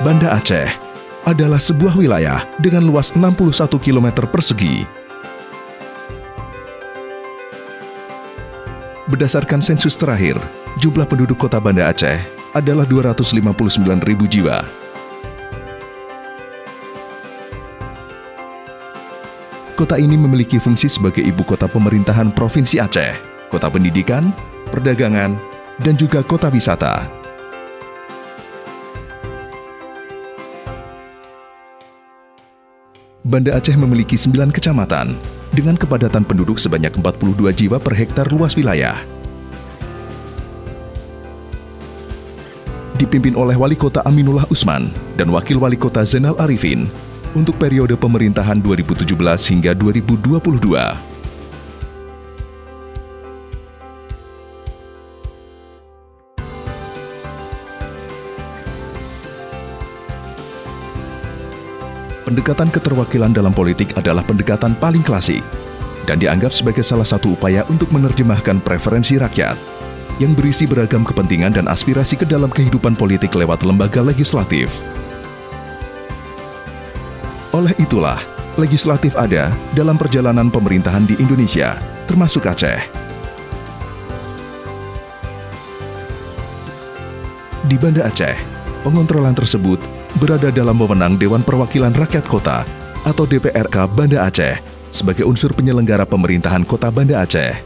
Banda Aceh adalah sebuah wilayah dengan luas 61 km persegi. Berdasarkan sensus terakhir, jumlah penduduk kota Banda Aceh adalah 259.000 jiwa. Kota ini memiliki fungsi sebagai ibu kota pemerintahan Provinsi Aceh, kota pendidikan, perdagangan, dan juga kota wisata. Banda Aceh memiliki 9 kecamatan dengan kepadatan penduduk sebanyak 42 jiwa per hektar luas wilayah. Dipimpin oleh Wali Kota Aminullah Usman dan Wakil Wali Kota Zainal Arifin untuk periode pemerintahan 2017 hingga 2022. Pendekatan keterwakilan dalam politik adalah pendekatan paling klasik dan dianggap sebagai salah satu upaya untuk menerjemahkan preferensi rakyat yang berisi beragam kepentingan dan aspirasi ke dalam kehidupan politik lewat lembaga legislatif. Oleh itulah, legislatif ada dalam perjalanan pemerintahan di Indonesia, termasuk Aceh. Di Banda Aceh, pengontrolan tersebut berada dalam wewenang Dewan Perwakilan Rakyat Kota atau DPRK Banda Aceh sebagai unsur penyelenggara pemerintahan Kota Banda Aceh.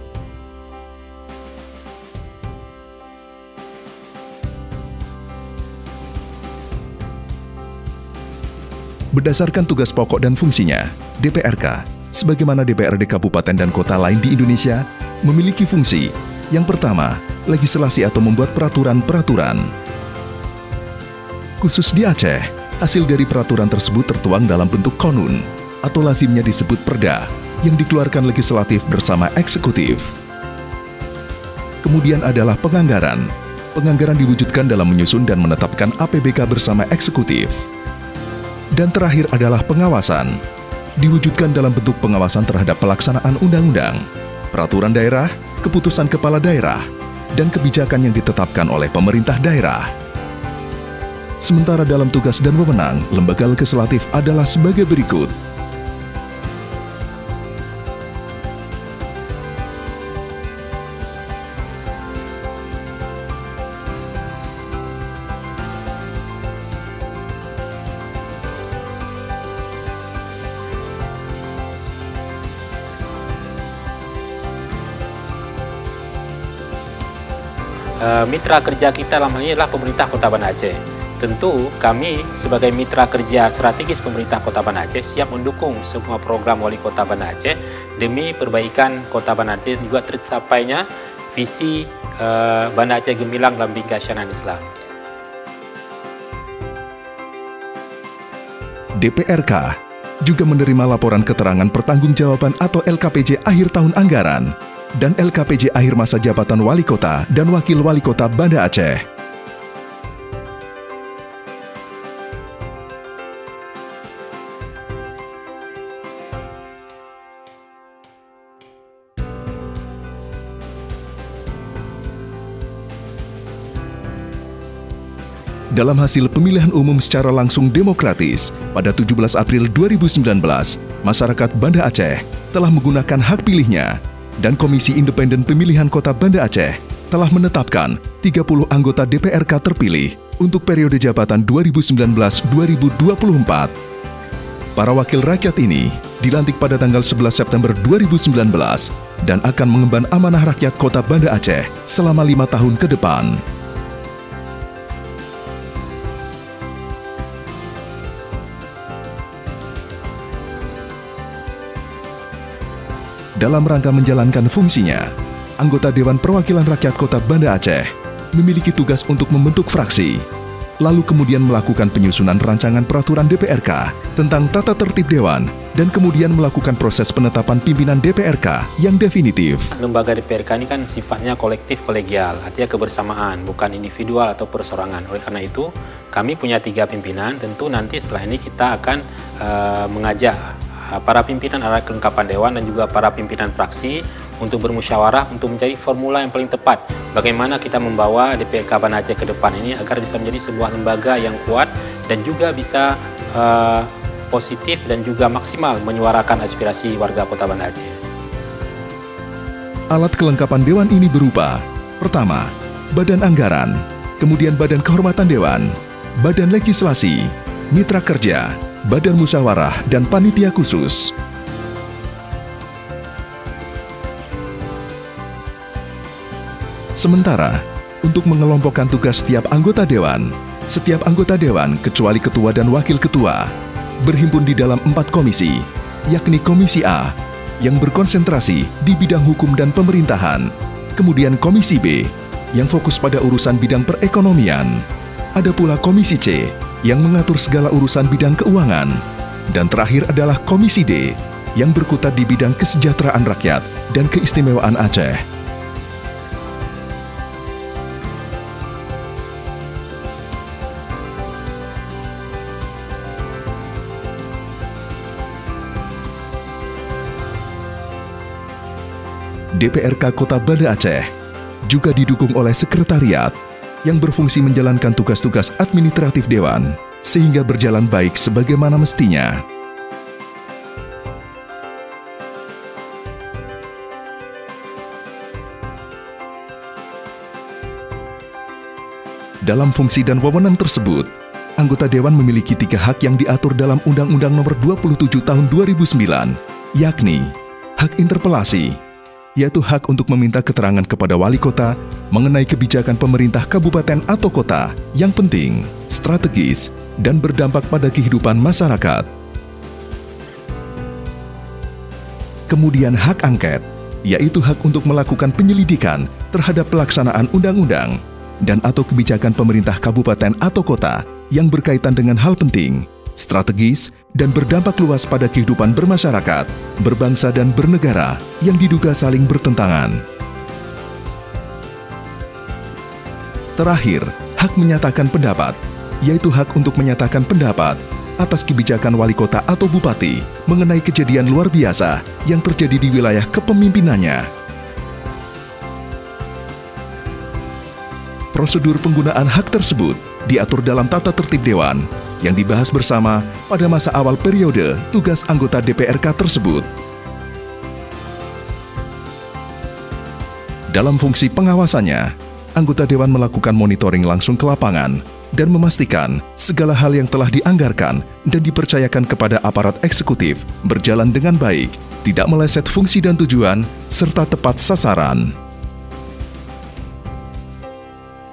Berdasarkan tugas pokok dan fungsinya, DPRK, sebagaimana DPRD Kabupaten dan Kota lain di Indonesia, memiliki fungsi yang pertama, legislasi atau membuat peraturan-peraturan. Khusus di Aceh, hasil dari peraturan tersebut tertuang dalam bentuk konun, atau lazimnya disebut perda, yang dikeluarkan legislatif bersama eksekutif. Kemudian adalah penganggaran. Penganggaran diwujudkan dalam menyusun dan menetapkan APBK bersama eksekutif. Dan terakhir adalah pengawasan. Diwujudkan dalam bentuk pengawasan terhadap pelaksanaan undang-undang, peraturan daerah, keputusan kepala daerah, dan kebijakan yang ditetapkan oleh pemerintah daerah. Sementara dalam tugas dan wewenang, lembaga legislatif adalah sebagai berikut. Mitra kerja kita dalam hal ini adalah pemerintah Kota Banda Aceh. Tentu kami sebagai mitra kerja strategis pemerintah Kota Banda Aceh siap mendukung semua program Wali Kota Banda Aceh demi perbaikan Kota Banda Aceh juga tercapainya visi Banda Aceh Gemilang dalam bingkai syariah Islam. DPRK juga menerima laporan keterangan pertanggungjawaban atau LKPJ akhir tahun anggaran dan LKPJ akhir masa jabatan Wali Kota dan Wakil Wali Kota Banda Aceh. Dalam hasil pemilihan umum secara langsung demokratis pada 17 April 2019, masyarakat Banda Aceh telah menggunakan hak pilihnya dan Komisi Independen Pemilihan Kota Banda Aceh telah menetapkan 30 anggota DPRK terpilih untuk periode jabatan 2019-2024. Para wakil rakyat ini dilantik pada tanggal 11 September 2019 dan akan mengemban amanah rakyat Kota Banda Aceh selama 5 tahun ke depan. Dalam rangka menjalankan fungsinya, anggota Dewan Perwakilan Rakyat Kota Banda Aceh memiliki tugas untuk membentuk fraksi, lalu kemudian melakukan penyusunan rancangan peraturan DPRK tentang tata tertib Dewan, dan kemudian melakukan proses penetapan pimpinan DPRK yang definitif. Lembaga DPRK ini kan sifatnya kolektif kolegial, artinya kebersamaan, bukan individual atau perseorangan. Oleh karena itu, kami punya 3 pimpinan, tentu nanti setelah ini kita akan mengajak para pimpinan adalah kelengkapan Dewan dan juga para pimpinan fraksi untuk bermusyawarah untuk mencari formula yang paling tepat bagaimana kita membawa DPRK Banda Aceh ke depan ini agar bisa menjadi sebuah lembaga yang kuat dan juga bisa positif dan juga maksimal menyuarakan aspirasi warga Kota Banda Aceh. Alat kelengkapan Dewan ini berupa: pertama, Badan Anggaran, kemudian Badan Kehormatan Dewan, Badan Legislasi, Mitra Kerja, Badan Musyawarah, dan Panitia Khusus. Sementara, untuk mengelompokkan tugas setiap anggota Dewan kecuali Ketua dan Wakil Ketua, berhimpun di dalam 4 komisi, yakni Komisi A, yang berkonsentrasi di bidang hukum dan pemerintahan, kemudian Komisi B, yang fokus pada urusan bidang perekonomian, ada pula Komisi C, yang mengatur segala urusan bidang keuangan, dan terakhir adalah Komisi D, yang berkutat di bidang kesejahteraan rakyat dan keistimewaan Aceh. DPRK Kota Banda Aceh juga didukung oleh sekretariat yang berfungsi menjalankan tugas-tugas administratif Dewan sehingga berjalan baik sebagaimana mestinya. Dalam fungsi dan wewenang tersebut, anggota Dewan memiliki 3 hak yang diatur dalam Undang-Undang Nomor 27 Tahun 2009, yakni hak interpelasi, yaitu hak untuk meminta keterangan kepada wali kota mengenai kebijakan pemerintah kabupaten atau kota yang penting, strategis, dan berdampak pada kehidupan masyarakat. Kemudian hak angket, yaitu hak untuk melakukan penyelidikan terhadap pelaksanaan undang-undang dan atau kebijakan pemerintah kabupaten atau kota yang berkaitan dengan hal penting, strategis, dan berdampak luas pada kehidupan bermasyarakat, berbangsa dan bernegara yang diduga saling bertentangan. Terakhir, hak menyatakan pendapat, yaitu hak untuk menyatakan pendapat atas kebijakan wali kota atau bupati mengenai kejadian luar biasa yang terjadi di wilayah kepemimpinannya. Prosedur penggunaan hak tersebut diatur dalam tata tertib Dewan yang dibahas bersama pada masa awal periode tugas anggota DPRK tersebut. Dalam fungsi pengawasannya, anggota Dewan melakukan monitoring langsung ke lapangan dan memastikan segala hal yang telah dianggarkan dan dipercayakan kepada aparat eksekutif berjalan dengan baik, tidak meleset fungsi dan tujuan, serta tepat sasaran.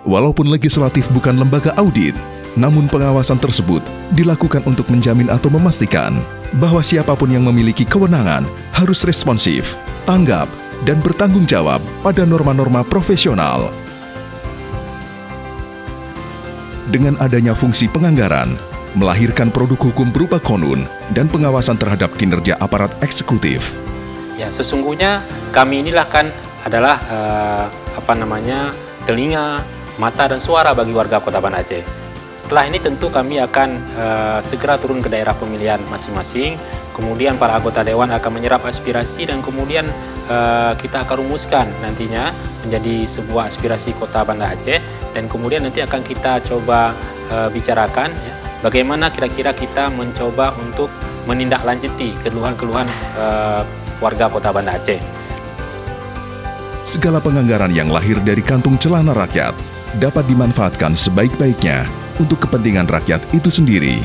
Walaupun legislatif bukan lembaga audit, namun pengawasan tersebut dilakukan untuk menjamin atau memastikan bahwa siapapun yang memiliki kewenangan harus responsif, tanggap, dan bertanggung jawab pada norma-norma profesional. Dengan adanya fungsi penganggaran, melahirkan produk hukum berupa konun dan pengawasan terhadap kinerja aparat eksekutif. Ya, sesungguhnya kami inilah kan adalah telinga, mata, dan suara bagi warga Kota Banda Aceh. Setelah ini tentu kami akan segera turun ke daerah pemilihan masing-masing, kemudian para anggota Dewan akan menyerap aspirasi dan kemudian kita akan rumuskan nantinya menjadi sebuah aspirasi Kota Banda Aceh, dan kemudian nanti akan kita coba bicarakan ya, bagaimana kira-kira kita mencoba untuk menindaklanjuti keluhan-keluhan warga Kota Banda Aceh. Segala penganggaran yang lahir dari kantung celana rakyat dapat dimanfaatkan sebaik-baiknya untuk kepentingan rakyat itu sendiri.